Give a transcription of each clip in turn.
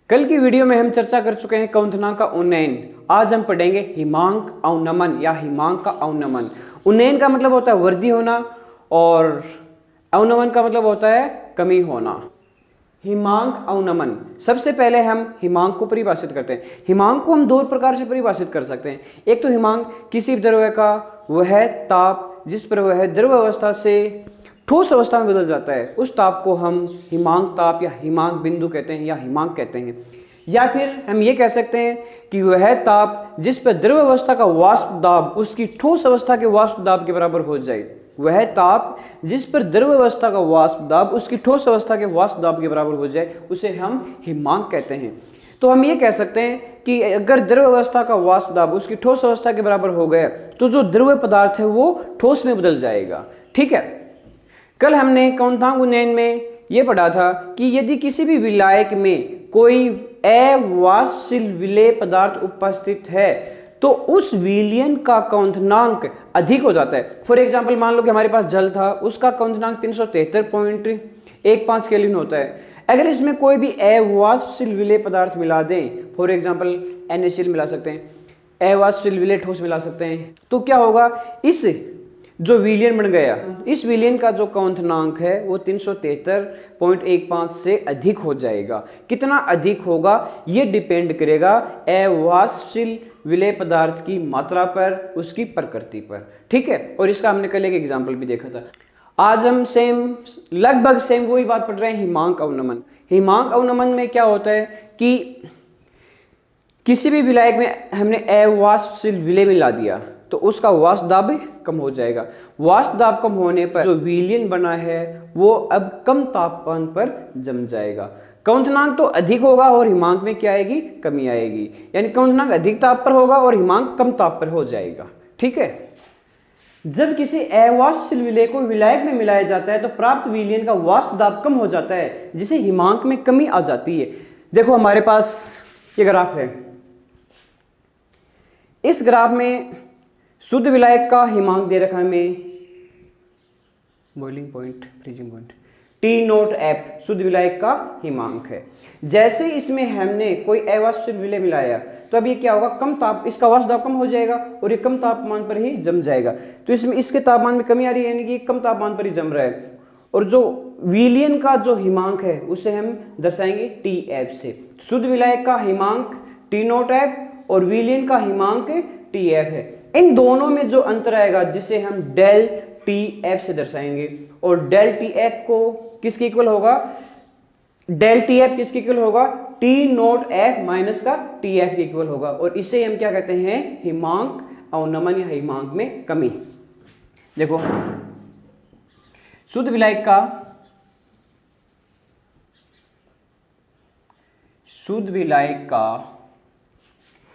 कल की वीडियो में हम चर्चा कर चुके हैं क्वथनांक का उन्नयन। आज हम पढ़ेंगे हिमांक अवनमन या हिमांक का अवनमन। उन्नयन का मतलब होता है वृद्धि होना और अवनमन का मतलब होता है कमी होना। हिमांक अवनमन, सबसे पहले हम हिमांक को परिभाषित करते हैं। हिमांक को हम दो प्रकार से परिभाषित कर सकते हैं। एक तो हिमांक किसी द्रव्य का वह ताप जिस पर वह द्रव अवस्था से ठोस अवस्था में बदल जाता है, उस ताप को हम हिमांक ताप या हिमांक बिंदु कहते हैं या हिमांक कहते हैं। या फिर हम ये कह सकते हैं कि वह ताप जिस पर द्रव अवस्था का वाष्प दाब उसकी ठोस अवस्था के वाष्प दाब के बराबर हो जाए। वह ताप जिस पर द्रव अवस्था का वाष्प दाब उसकी ठोस अवस्था के वाष्प दाब के बराबर हो जाए, उसे हम हिमांक कहते हैं। तो हम ये कह सकते हैं कि अगर द्रव अवस्था का वाष्प दाब उसकी ठोस अवस्था के बराबर हो गया तो जो द्रव पदार्थ है वो ठोस में बदल जाएगा। ठीक है, कल हमने क्वथनांक उन्नयन में यह पढ़ा था कि यदि किसी भी विलायक में कोई अवाष्पशील विलेय पदार्थ उपस्थित है तो उस विलयन का क्वथनांक अधिक हो जाता है। फॉर एग्जाम्पल, मान लो कि हमारे पास जल था, उसका क्वथनांक 373.15 केल्विन होता है। अगर इसमें कोई भी अवाष्पशील विलेय पदार्थ मिला दें, फॉर एग्जाम्पल NaCl मिला सकते हैं, अवाष्पशील विलेय ठोस मिला सकते हैं, तो क्या होगा, इस जो विलयन बन गया, इस विलयन का जो क्वथनांक है वो 373.15 से अधिक हो जाएगा। कितना अधिक होगा ये डिपेंड करेगा अवाष्पशील विलेय पदार्थ की मात्रा पर, उसकी प्रकृति पर। ठीक है, और इसका हमने कल एक एग्जाम्पल भी देखा था। आज हम लगभग सेम वही बात पढ़ रहे हैं, हिमांक अवनमन। हिमांक अवनमन में क्या होता है कि किसी भी विलायक में हमने अवाष्पशील विलेय मिला दिया तो उसका वाष्प दाब कम हो जाएगा। वाष्प दाब कम होने पर जो विलयन बना है वो अब कम तापमान पर जम जाएगा। क्वथनांक तो अधिक होगा और हिमांक में क्या आएगी, कमी आएगी। यानी क्वथनांक अधिक ताप पर होगा और हिमांक कम ताप पर हो जाएगा। ठीक है, जब किसी अवाष्पशील विलेय को विलायक में मिलाया जाता है तो प्राप्त विलयन का वाष्प दाब कम हो जाता है, जिसे हिमांक में कमी आ जाती है। देखो हमारे पास ये ग्राफ है, इस ग्राफ में शुद्ध विलायक का हिमांक दे रखा है हमें, boiling point, freezing point, T0F शुद्ध विलायक का हिमांक है। जैसे इसमें हमने कोई अवाष्पशील विलेय मिलाया तो अब ये क्या होगा, कम ताप, इसका वाष्प दाब कम हो जाएगा और ये कम तापमान पर ही जम जाएगा। तो इसमें इसके तापमान में कमी आ रही है, यानी कि कम तापमान पर ही जम रहा है। और जो विलयन का जो हिमांक है उसे हम दर्शाएंगे TF से। शुद्ध विलायक का हिमांक T0F और विलयन का हिमांक TF है। इन दोनों में जो अंतर आएगा जिसे हम डेल TF से दर्शाएंगे, और डेल TF को किसके इक्वल होगा, डेल TF किसके इक्वल होगा, T0F माइनस का TF के इक्वल होगा। और इसे हम क्या कहते हैं, हिमांक अवनमन या हिमांक में कमी। देखो शुद्ध विलायक का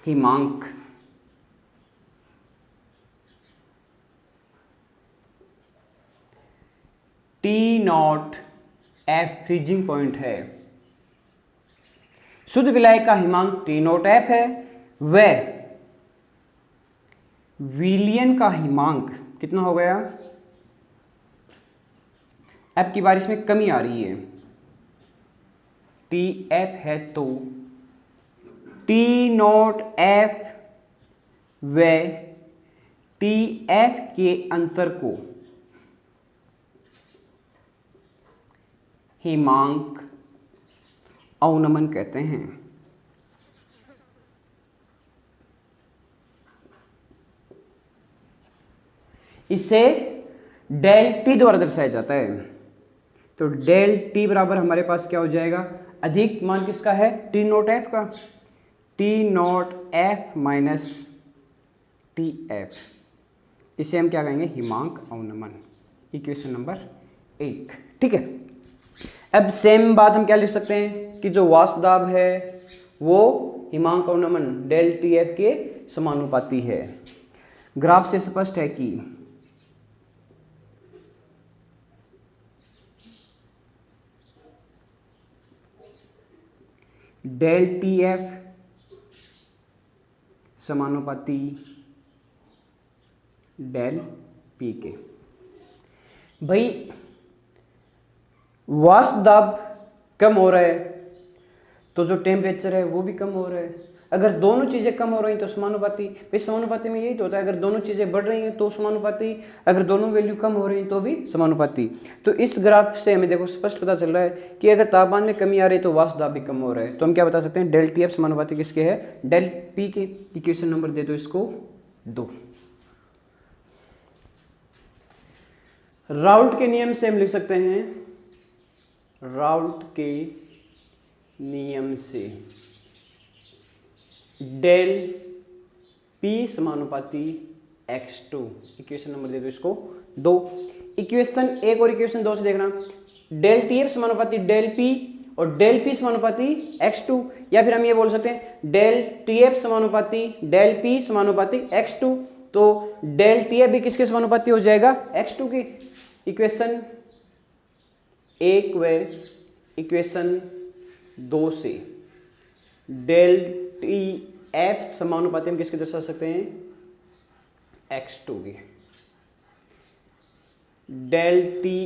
हिमांक T0F फ्रीजिंग पॉइंट है। शुद्ध विलायक का हिमांक T0F है। वह विलयन का हिमांक कितना हो गया, अब की बार इसमें कमी आ रही है, TF है तो T0F व TF के अंतर को हिमांक अवनमन कहते हैं। इसे डेल T द्वारा दर्शाया जाता है। तो डेल T बराबर हमारे पास क्या हो जाएगा, अधिक मान किसका है, T0F का, T0F माइनस TF। इसे हम क्या कहेंगे, हिमांक अवनमन, इक्वेशन नंबर 1। ठीक है, अब सेम बात हम क्या लिख सकते हैं कि जो वाष्प दाब है वो हिमांक अवनमन डेल TF के समानुपाती है। ग्राफ से स्पष्ट है कि डेल TF समानुपाती डेल P के। भाई वाष्प दाब कम हो रहा है तो जो टेम्परेचर है वो भी कम हो रहा है। अगर दोनों चीज़ें कम हो रही हैं तो समानुपाती। भाई समानुपाती में यही तो होता है, अगर दोनों चीज़ें बढ़ रही हैं तो समानुपाती, अगर दोनों वैल्यू कम हो रही हैं तो भी समानुपाती। तो इस ग्राफ से हमें देखो स्पष्ट पता चल रहा है कि अगर तापमान में कमी आ रही है तो वाष्प दाब भी कम हो रहा है। तो हम क्या बता सकते हैं, डेल टी एफ समानुपाती किसके है, डेल पी के। इक्वेशन नंबर दे दो इसको 2। राउल्ट के नियम से हम लिख सकते हैं, राउल्ट के नियम से डेल पी समानुपाती x2। इक्वेशन नंबर दे दो इसको 2। इक्वेशन 1 और इक्वेशन 2 से देखना, डेल टी एफ समानुपाती डेल पी और डेल पी समानुपाती x2, या फिर हम ये बोल सकते हैं डेल टी एफ समानुपाती डेल पी समानुपाती x2। तो डेल टी एफ भी किसके समानुपाती हो जाएगा, x2 की। इक्वेशन 1 व इक्वेशन 2 से डेल टी एफ समानुपाती हम किसके दर्शा सकते हैं, x2 की। डेल टी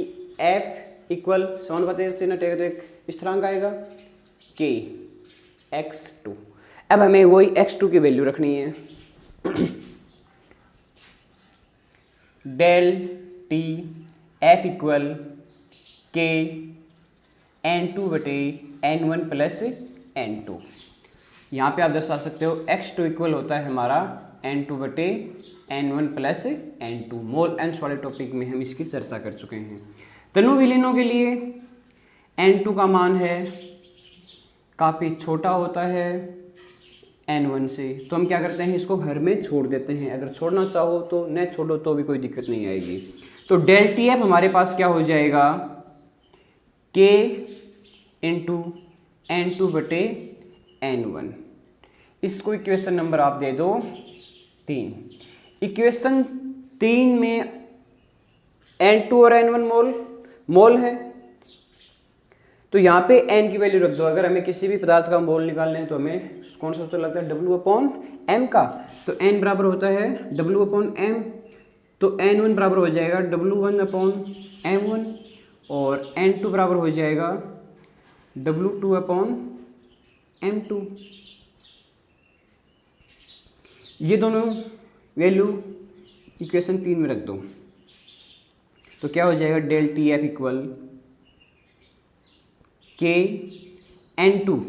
एफ इक्वल समानुपाती तो एक स्थिरांक आएगा k x2। अब हमें वही x2 की वैल्यू रखनी है। Del T F equal k n2 बटे n1 प्लस n2। यहाँ पे आप दर्शा सकते हो x2 इक्वल होता है हमारा n2 बटे n1 plus n2। Mole and solid topic में हम इसकी चर्चा कर चुके हैं। तनु विलीनों के लिए n2 का मान है काफ़ी छोटा होता है n1 से, तो हम क्या करते हैं, इसको हर में छोड़ देते हैं। अगर छोड़ना चाहो तो न छोड़ो तो भी कोई दिक्कत नहीं आएगी। तो डेल टी एफ हमारे पास क्या हो जाएगा, k इंटू n2 बटे n1। इसको इक्वेशन नंबर आप दे दो 3। इक्वेशन 3 में n2 और n1 मोल है, तो यहाँ पे n की वैल्यू रख दो। अगर हमें किसी भी पदार्थ का मोल निकालना है तो हमें कौन सा सूत्र लगता है, W/m का। तो n बराबर होता है W/m, तो n1 बराबर हो जाएगा W1/m1 और n2 बराबर हो जाएगा W2/m2। ये दोनों वैल्यू इक्वेशन 3 में रख दो, तो क्या हो जाएगा, del T F equal k n2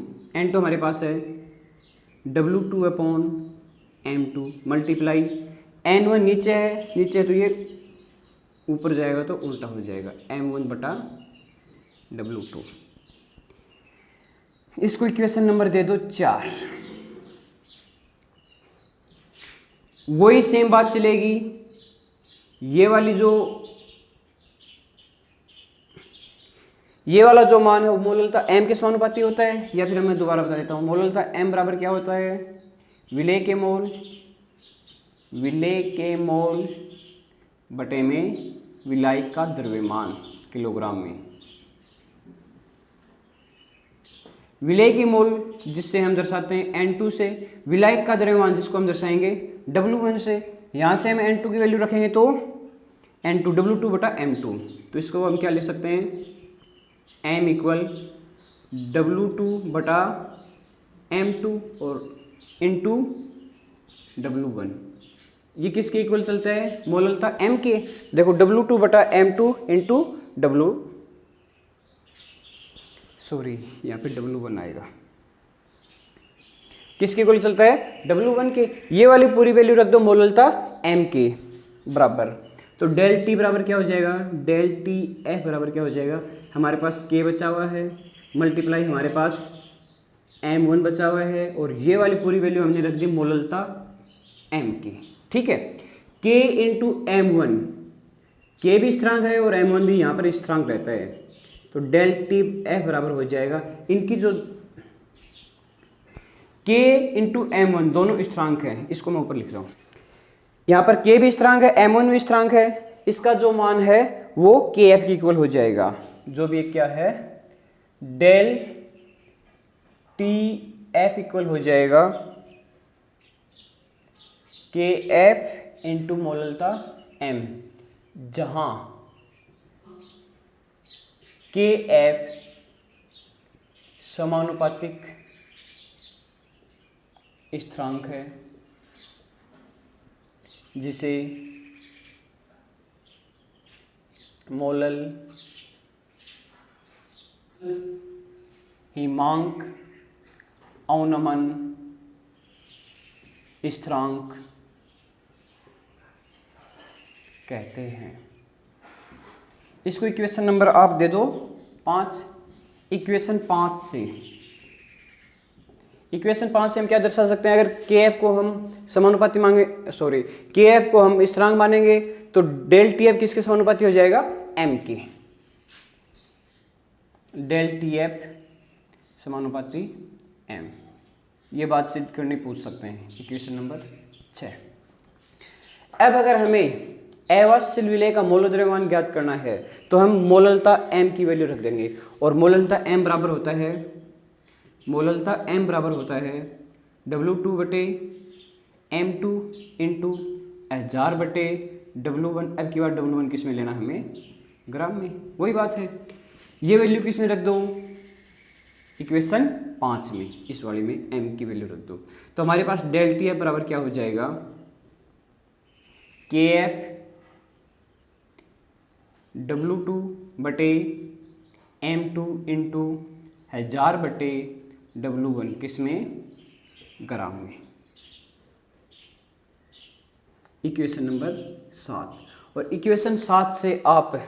हमारे पास है W2/m2 मल्टीप्लाई n1 नीचे है तो ये ऊपर जाएगा तो उल्टा हो जाएगा m1 बटा W2। इसको इक्वेशन नंबर दे दो 4। वही सेम बात चलेगी, ये वाला जो मान है वो मोललता m के समानुपाती होता है, या फिर मैं दोबारा बता देता हूँ। मोललता m बराबर क्या होता है, विलेय के मोल बटे में विलायक का द्रव्यमान किलोग्राम में। विलेय के मोल जिससे हम दर्शाते हैं n2 से, विलायक का द्रव्यमान जिसको हम दर्शाएंगे W1 से। यहाँ से हम n2 की वैल्यू रखेंगे तो n2 W2 बटा m2। तो इसको हम क्या लिख सकते हैं, m इक्वल W2 बटा m2 और इंटू W1। ये किसके इक्वल चलता है, मोललता m के। देखो W2 बटा m2 इंटू यहाँ पे W1 आएगा। किसके इक्वल चलता है, W1 के। ये वाली पूरी वैल्यू रख दो मोललता m के बराबर। तो डेल टी बराबर क्या हो जाएगा, डेल टी एफ बराबर क्या हो जाएगा, हमारे पास k बचा हुआ है मल्टीप्लाई हमारे पास m1 बचा हुआ है, और ये वाली पूरी वैल्यू हमने रख दी मोललता m की। ठीक है, k इंटू m1, k भी स्थिरांक है और m1 भी यहाँ पर स्थिरांक रहता है। तो डेल टी एफ बराबर हो जाएगा, इनकी जो k इंटू m1 दोनों स्थिरांक हैं, इसको मैं ऊपर लिख रहा हूँ। यहाँ पर k भी स्थिरांक है, m1 भी स्थिरांक है, इसका जो मान है वो kf की इक्वल हो जाएगा। जो भी क्या है, डेल टी एफ इक्वल हो जाएगा kf इंटू मोललता m, जहां kf समानुपातिक स्थिरांक है जिसे मोलल हिमांक अवनमन स्थिरांक कहते हैं। इसको इक्वेशन नंबर आप दे दो 5। इक्वेशन 5 से हम क्या दर्शा सकते हैं? अगर के एफ को हम समानुपाती मांगे, सॉरी के एफ को हम स्थिरांक मानेंगे तो डेल टी एफ किसके समानुपाती हो जाएगा? एम के। डेल टी एफ समानुपाती एम, ये बात सिद्ध करनी पूछ सकते हैं। Equation number 6। अब अगर हमें अवाष्यशील विलेय का मोल द्रव्यमान ज्ञात करना है तो हम मोललता m की वैल्यू रख देंगे, और मोललता m बराबर होता है W2 बटे M2 इंटू 1000 बटे W1। अब की बार W1 किस में लेना हमें? ग्राम में। वही बात है, ये वैल्यू किस में रख दो? इक्वेशन 5 में, इस वाली में m की वैल्यू रख दो। तो हमारे पास डेल टी एफ बराबर क्या हो जाएगा? के एफ W2 बटे M2 इंटू 1000 बटे W1 किस में? ग्राम में। Equation number 7। और इक्वेशन 7 से आप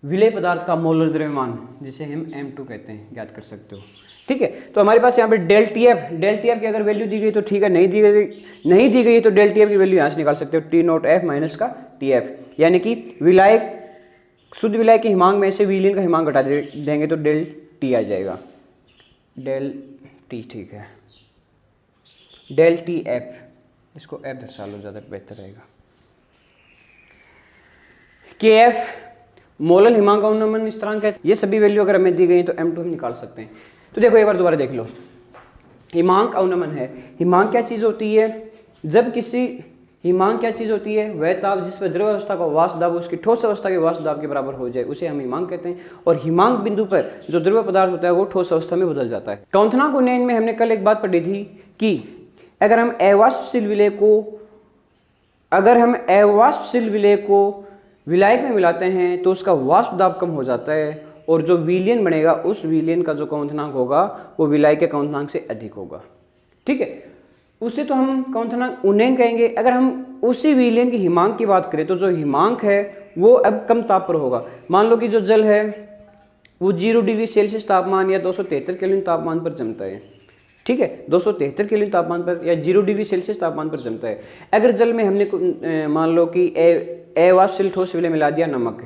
विलेय पदार्थ का मोलर द्रव्यमान, जिसे हम M2 कहते हैं, ज्ञात कर सकते हो। ठीक है, तो हमारे पास यहाँ पे डेल टी एफ की अगर वैल्यू दी गई तो ठीक है, नहीं दी गई तो डेल टी एफ की वैल्यू यहाँ से निकाल सकते हो, टी नॉट एफ माइनस का टी एफ, यानी कि विलायक, शुद्ध विलायक के हिमांक में से विलीन का हिमांक घटा देंगे तो डेल टी आ जाएगा। डेल टी, ठीक है, डेल टी एफ, इसको एफ दर्शा लो, ज़्यादा बेहतर रहेगा। के एफ मोलल हिमांक अवनमन स्थिरांक है। ये सभी वैल्यू अगर हमें दी गई तो M2 हम निकाल सकते हैं। तो देखो एक बार दोबारा देख लो, हिमांक अवनमन है। हिमांक क्या चीज़ होती है? जब किसी हिमांक क्या चीज़ होती है? वह ताप जिस पर द्रव अवस्था का वाष्प दाब उसकी ठोस अवस्था के वाष्प दाब के बराबर हो जाए, उसे हम हिमांक कहते हैं। और हिमांक बिंदु पर जो द्रव पदार्थ होता है वो ठोस अवस्था में बदल जाता है। क्वथनांक उन्नयन में हमने कल एक बात पढ़ी थी कि अगर हम अवाष्पशील विलेय को विलायक में मिलाते हैं तो उसका वाष्प दाब कम हो जाता है, और जो विलयन बनेगा उस विलयन का जो क्वथनांक होगा वो विलायक के क्वथनांक से अधिक होगा। ठीक है, उसे तो हम क्वथनांक उन्नयन कहेंगे। अगर हम उसी विलयन के हिमांक की बात करें तो जो हिमांक है वो अब कम ताप पर होगा। मान लो कि जो जल है वो 0 डिग्री सेल्सियस तापमान या 273 केल्विन तापमान पर जमता है। ठीक है, 273 केल्विन तापमान पर या 0 डिग्री सेल्सियस तापमान पर जमता है। अगर जल में हमने मान लो कि अवाष्पशील ठोस विलेय मिला दिया नमक,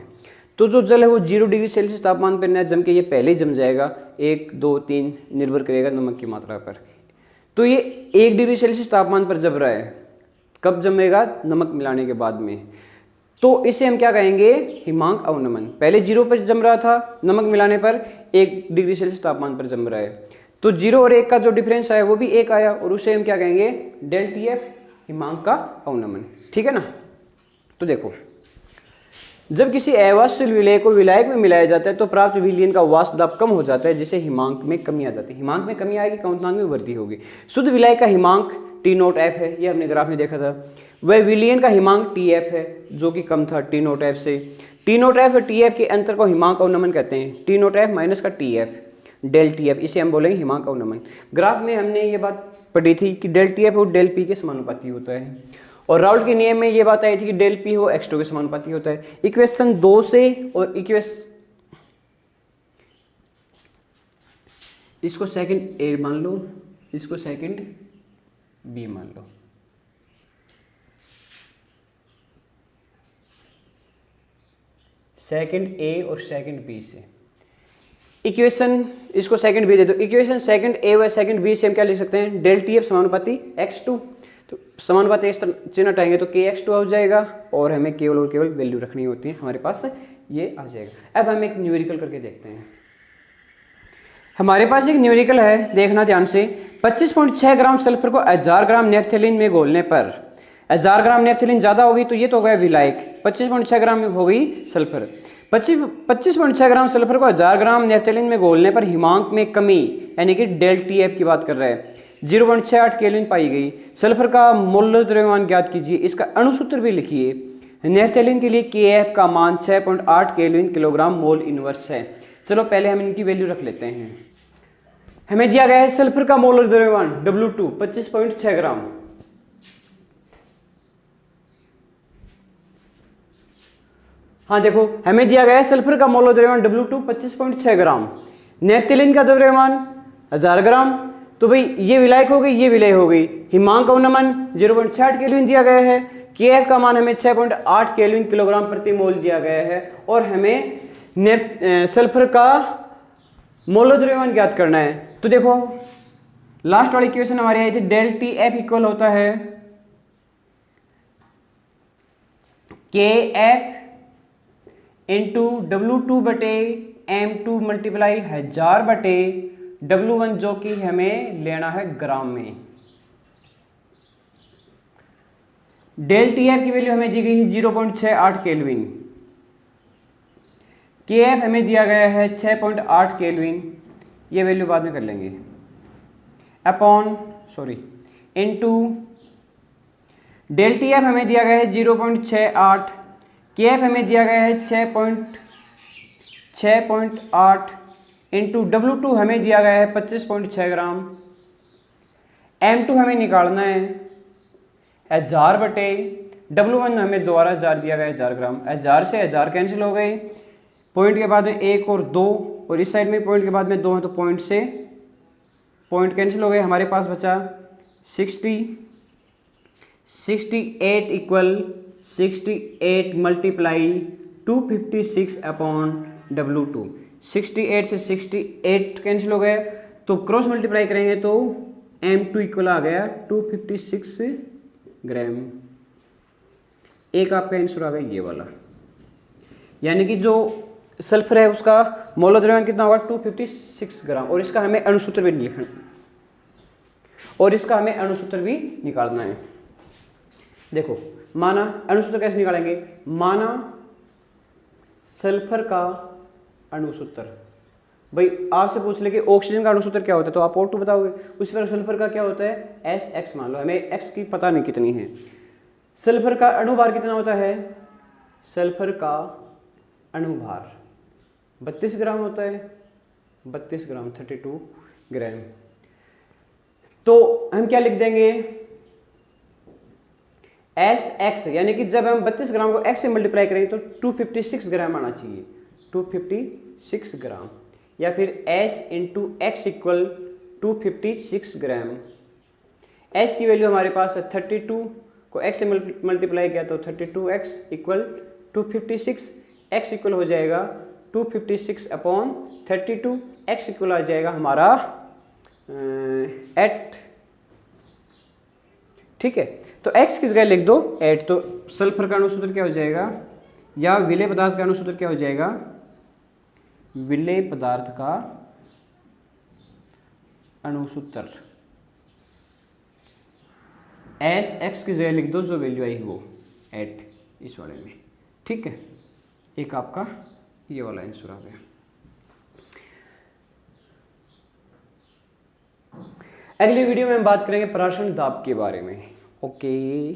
तो जो जल है वो 0 डिग्री सेल्सियस तापमान पर न जम के ये पहले ही जम जाएगा, 1, 2, 3 निर्भर करेगा नमक की मात्रा पर। तो ये 1 डिग्री सेल्सियस तापमान पर जम रहा है, कब जमेगा? नमक मिलाने के बाद में। तो इसे हम क्या कहेंगे? हिमांक अवनमन। पहले 0 पर जम रहा था, नमक मिलाने पर 1 डिग्री सेल्सियस तापमान पर जम रहा है, तो 0 और 1 का जो डिफरेंस आया वो भी 1 आया, और उसे हम क्या कहेंगे? डेल टी एफ, हिमांक का अवनमन। ठीक है ना? तो देखो, जब किसी अवाष्पशील विलेय को विलायक में मिलाया जाता है तो प्राप्त विलयन का वाष्प दाब कम हो जाता है, जिससे हिमांक में कमी आ जाती है। हिमांक में कमी आएगी, क्वथनांक में वृद्धि होगी। शुद्ध विलायक का हिमांक टी नॉट एफ है, ये हमने ग्राफ में देखा था। वह विलयन का हिमांक टी एफ है जो कि कम था टी नॉट एफ से। टी नॉट एफ और टी एफ के अंतर को हिमांक अवनमन कहते हैं। टी नॉट एफ माइनस का T F, del T F, इसे हम बोलेंगे हिमांक अवनमन। ग्राफ में हमने ये बात पढ़ी थी कि डेल टी एफ और डेल पी के समानुपाती होता है, और राउल्ट के नियम में ये बात आई थी कि डेल पी हो x2 के समानुपाती होता है। इक्वेशन 2 से और इसको सेकंड ए मान लो, इसको सेकंड बी मान लो। सेकंड ए और सेकंड बी से इक्वेशन, इसको सेकंड बी दे दो। इक्वेशन सेकंड ए व सेकंड बी से हम क्या लिख सकते हैं? डेल टी एफ समानुपाती x2। तो समानुपाती इस तरह चिन्ह हटाएंगे तो kx2 हो जाएगा, और हमें केवल और केवल वैल्यू रखनी होती है, हमारे पास ये आ जाएगा। अब हम एक न्यूमेरिकल करके देखते हैं। हमारे पास एक न्यूमेरिकल है, देखना ध्यान से। 25.6 ग्राम सल्फर को 1000 ग्राम नेफ्थेलिन में घोलने पर, 1000 ग्राम नेफ्थेलिन ज़्यादा होगी तो ये तो हो गया विलायक, 25.6 ग्राम हो गई सल्फर। 25.6 ग्राम सल्फर को 1000 ग्राम नेफ्थेलिन में घोलने पर हिमांक में कमी, यानी कि डेल टी एफ की बात कर रहा है। 0.68 केल्विन पाई गई। सल्फर का मोलर द्रव्यमान ज्ञात कीजिए, इसका अणुसूत्र भी लिखिए। नेफ्थेलिन के लिए KF का मान 6.8 केल्विन किलोग्राम मोल इनवर्स है। चलो पहले हम इनकी वैल्यू रख लेते हैं। हमें दिया गया है सल्फर का मोलर द्रव्यमान W2 25.6 ग्राम। हाँ देखो, हमें दिया गया है सल्फर का मोलर द्रव्यमान W2 25.6 ग्राम। नेफ्थेलिन का द्रव्यमान 1000 ग्राम। तो भाई ये विलायक हो गई, ये विलय हो गई। हिमांक अवनमन 0.68 केल्विन दिया गया है। KF का मान हमें 6.8 केल्विन किलोग्राम प्रति मोल दिया गया है और हमें सल्फर का मोलर द्रव्यमान ज्ञात करना है। तो देखो लास्ट वाली इक्वेशन हमारी आई थी, डेल TF इक्वल होता है KF इंटू W2 बटे M2 मल्टीप्लाई 1000 बटे W1 जो कि हमें लेना है ग्राम में। डेल TF की वैल्यू हमें दी गई है 0.68 केल्विन। KF हमें दिया गया है 6.8 केल्विन, ये वैल्यू बाद में कर लेंगे, इनटू डेल TF हमें दिया गया है 0.68, KF हमें दिया गया है 6.8 इंटू W2 हमें दिया गया है 25.6 ग्राम। M2 हमें निकालना है 1000 बटे W1 हमें दोबारा 1000 दिया गया है 1000 ग्राम। 1000 से 1000 कैंसिल हो गए, पॉइंट के बाद में 1 और 2 और इस साइड में पॉइंट के बाद में 2 है तो पॉइंट से पॉइंट कैंसिल हो गए। हमारे पास बचा 68 इक्वल 68 मल्टीप्लाई 256 अपॉन W2। 68 से 68 कैंसिल हो गए तो क्रॉस मल्टीप्लाई करेंगे तो M2 इक्वल आ गया 256 ग्राम। एक आपका आंसर आ गया ये वाला, यानी कि जो सल्फर है उसका मोलर द्रव्यमान कितना होगा 256 ग्राम। और इसका हमें अणुसूत्र भी लिखना निकालना है। देखो माना अणुसूत्र कैसे निकालेंगे, माना सल्फर का अणुसूत्र, भाई आपसे पूछ ले कि ऑक्सीजन का अणुसूत्र क्या होता है तो आप O2 बताओगे, उसी तरह सल्फर का क्या होता है SX मान लो, हमें X की पता नहीं कितनी है। सल्फर का अणुभार कितना होता है, सल्फर का अणुभार 32 ग्राम होता है, 32 ग्राम 32 ग्राम। तो हम क्या लिख देंगे SX, यानी कि जब हम 32 ग्राम को X से मल्टीप्लाई करेंगे तो 256 ग्राम आना चाहिए, 256 ग्राम, या फिर S इंटू एक्स इक्वल 256 ग्राम। S की वैल्यू हमारे पास है 32 को X से मल्टीप्लाई किया तो 32x इक्वल 256, X इक्वल हो जाएगा 256 अपॉन 32, X इक्वल आ जाएगा हमारा 8। ठीक है, तो X की जगह लिख दो 8। तो सल्फर का अणुसूत्र क्या हो जाएगा, या विलेय पदार्थ का अणुसूत्र क्या हो जाएगा, विलेय पदार्थ का अणुसूत्र SX की जगह लिख दो, जो वैल्यू आई वो 8 इस वाले में। ठीक है, एक आपका ये वाला आंसर आ गया। अगली वीडियो में हम बात करेंगे पराशरण दाब के बारे में। ओके।